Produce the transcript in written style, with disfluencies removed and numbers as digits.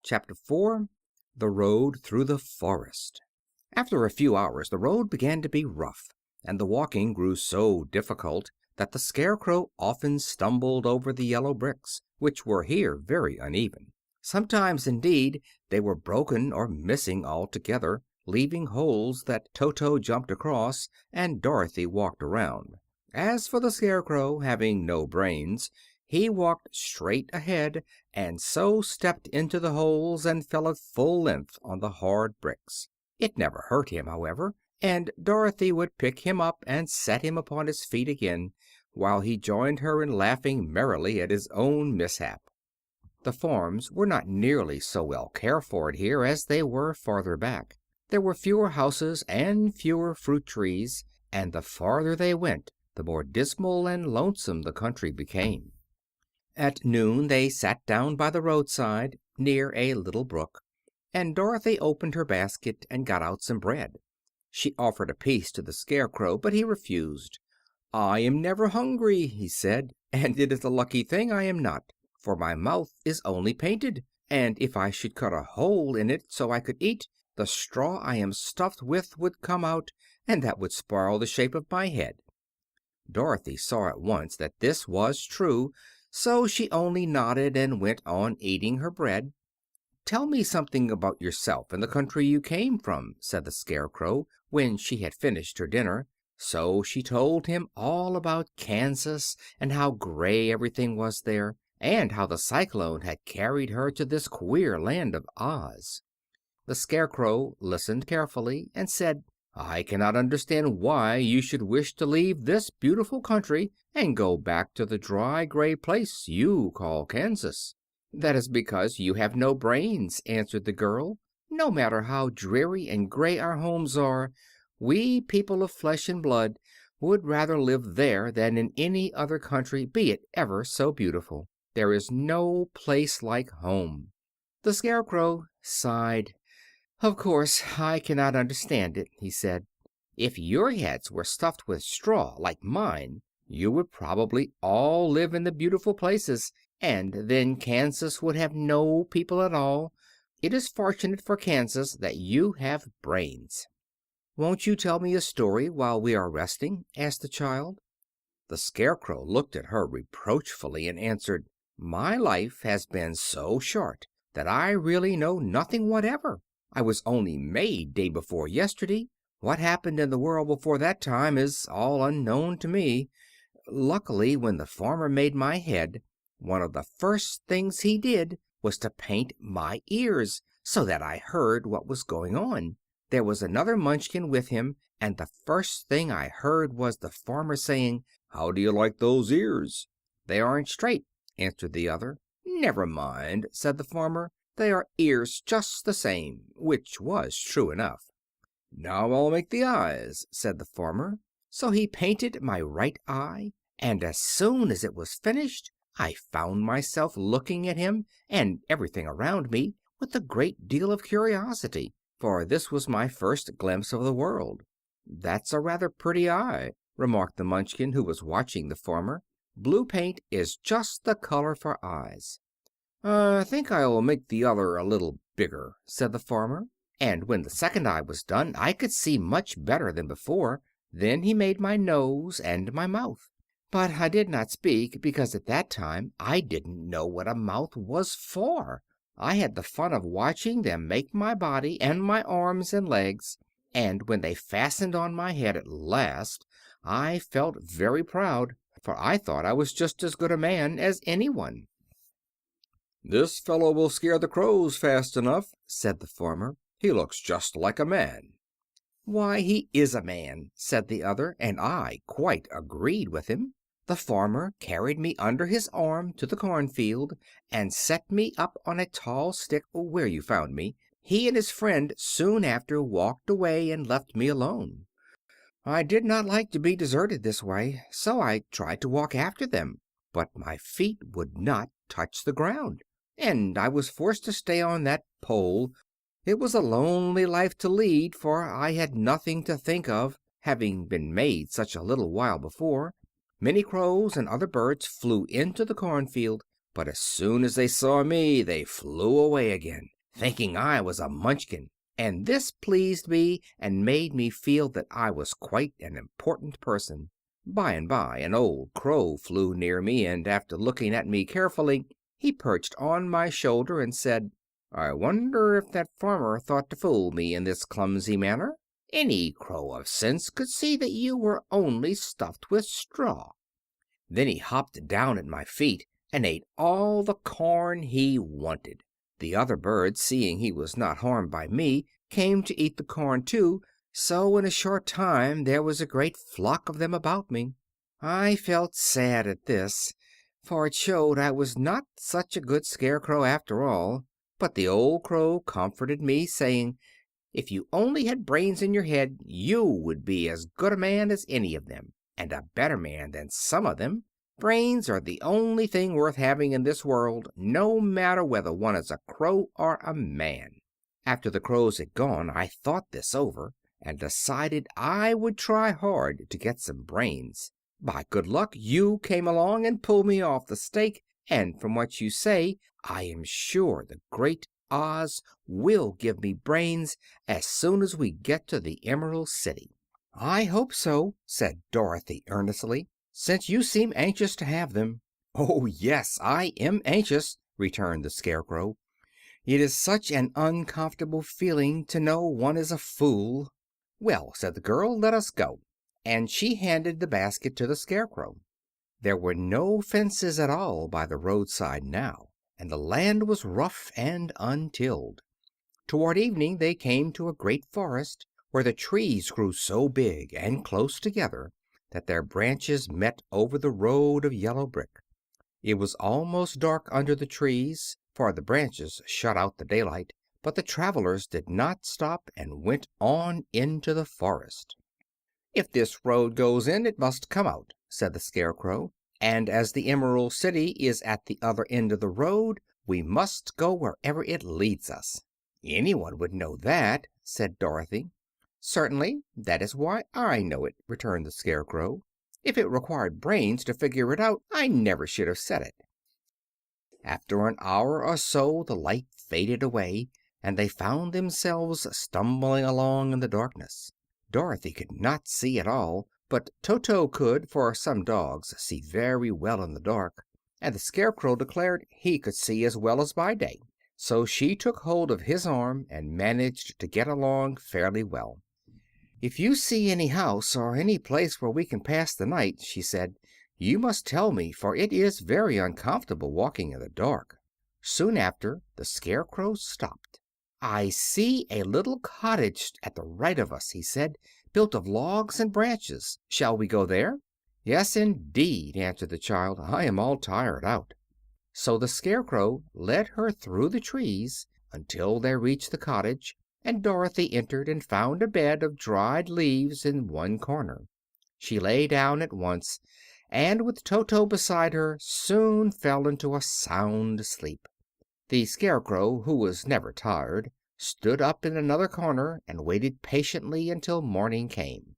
Chapter 4 The Road Through the Forest. After a few hours the road began to be rough, and the walking grew so difficult that the Scarecrow often stumbled over the yellow bricks, which were here very uneven. Sometimes, indeed, they were broken or missing altogether, leaving holes that Toto jumped across and Dorothy walked around. As for the Scarecrow, having no brains, he walked straight ahead and so stepped into the holes and fell at full length on the hard bricks. It never hurt him, however, and Dorothy would pick him up and set him upon his feet again, while he joined her in laughing merrily at his own mishap. The farms were not nearly so well cared for here as they were farther back. There were fewer houses and fewer fruit trees, and the farther they went, the more dismal and lonesome the country became. At noon they sat down by the roadside, near a little brook, and Dorothy opened her basket and got out some bread. She offered a piece to the Scarecrow, but he refused. "I am never hungry," he said, "and it is a lucky thing I am not, for my mouth is only painted, and if I should cut a hole in it so I could eat, the straw I am stuffed with would come out, and that would spoil the shape of my head." Dorothy saw at once that this was true, so she only nodded and went on eating her bread. "Tell me something about yourself and the country you came from," said the Scarecrow, when she had finished her dinner. So she told him all about Kansas, and how gray everything was there, and how the cyclone had carried her to this queer land of Oz. The Scarecrow listened carefully and said, "I cannot understand why you should wish to leave this beautiful country and go back to the dry, gray place you call Kansas." "That is because you have no brains," answered the girl. "No matter how dreary and gray our homes are, we people of flesh and blood would rather live there than in any other country, be it ever so beautiful. There is no place like home." The Scarecrow sighed. "Of course, I cannot understand it," he said. "If your heads were stuffed with straw, like mine, you would probably all live in the beautiful places, and then Kansas would have no people at all. It is fortunate for Kansas that you have brains." "Won't you tell me a story while we are resting?" asked the child. The Scarecrow looked at her reproachfully and answered, "My life has been so short that I really know nothing whatever. I was only made day before yesterday. What happened in the world before that time is all unknown to me. Luckily, when the farmer made my head, one of the first things he did was to paint my ears, so that I heard what was going on. There was another Munchkin with him, and the first thing I heard was the farmer saying, 'How do you like those ears?' 'They aren't straight,' answered the other. 'Never mind,' said the farmer. 'They are ears just the same,' which was true enough. 'Now I'll make the eyes,' said the farmer. So he painted my right eye, and as soon as it was finished I found myself looking at him and everything around me with a great deal of curiosity, for this was my first glimpse of the world. 'That's a rather pretty eye,' remarked the Munchkin, who was watching the farmer. 'Blue paint is just the color for eyes.' 'I think I'll make the other a little bigger,' said the farmer, and when the second eye was done I could see much better than before. Then he made my nose and my mouth. But I did not speak, because at that time I didn't know what a mouth was for. I had the fun of watching them make my body and my arms and legs, and when they fastened on my head at last I felt very proud, for I thought I was just as good a man as anyone." "This fellow will scare the crows fast enough," said the farmer. "He looks just like a man." "Why, he is a man," said the other, and I quite agreed with him. The farmer carried me under his arm to the cornfield and set me up on a tall stick, where you found me. He and his friend soon after walked away and left me alone. I did not like to be deserted this way, so I tried to walk after them, but my feet would not touch the ground, and I was forced to stay on that pole. It was a lonely life to lead, for I had nothing to think of, having been made such a little while before. Many crows and other birds flew into the cornfield, but as soon as they saw me they flew away again, thinking I was a Munchkin, and this pleased me and made me feel that I was quite an important person. By and by an old crow flew near me, and after looking at me carefully, he perched on my shoulder and said, "I wonder if that farmer thought to fool me in this clumsy manner? Any crow of sense could see that you were only stuffed with straw." Then he hopped down at my feet and ate all the corn he wanted. The other birds, seeing he was not harmed by me, came to eat the corn too, so in a short time there was a great flock of them about me. I felt sad at this, for it showed I was not such a good scarecrow after all. But the old crow comforted me, saying, "If you only had brains in your head, you would be as good a man as any of them, and a better man than some of them. Brains are the only thing worth having in this world, no matter whether one is a crow or a man." After the crows had gone, I thought this over, and decided I would try hard to get some brains. By good luck you came along and pulled me off the stake, and from what you say, I am sure the great Oz will give me brains as soon as we get to the Emerald City. "I hope so," said Dorothy earnestly, "since you seem anxious to have them." "Oh, yes, I am anxious," returned the Scarecrow. "It is such an uncomfortable feeling to know one is a fool." "Well," said the girl, "let us go," and she handed the basket to the Scarecrow. There were no fences at all by the roadside now, and the land was rough and untilled. Toward evening they came to a great forest, where the trees grew so big and close together that their branches met over the road of yellow brick. It was almost dark under the trees, for the branches shut out the daylight, but the travelers did not stop and went on into the forest. "If this road goes in, it must come out," said the Scarecrow, "and as the Emerald City is at the other end of the road, we must go wherever it leads us." "Anyone would know that," said Dorothy. "Certainly; that is why I know it," returned the Scarecrow. "If it required brains to figure it out, I never should have said it." After an hour or so the light faded away, and they found themselves stumbling along in the darkness. Dorothy could not see at all, but Toto could, for some dogs see very well in the dark, and the Scarecrow declared he could see as well as by day. So she took hold of his arm and managed to get along fairly well. "If you see any house or any place where we can pass the night," she said, "you must tell me, for it is very uncomfortable walking in the dark." Soon after the Scarecrow stopped. "I see a little cottage at the right of us," he said, "built of logs and branches. Shall we go there?" "Yes, indeed," answered the child. "I am all tired out." So the Scarecrow led her through the trees until they reached the cottage, and Dorothy entered and found a bed of dried leaves in one corner. She lay down at once, and with Toto beside her soon fell into a sound sleep. The Scarecrow, who was never tired, stood up in another corner and waited patiently until morning came.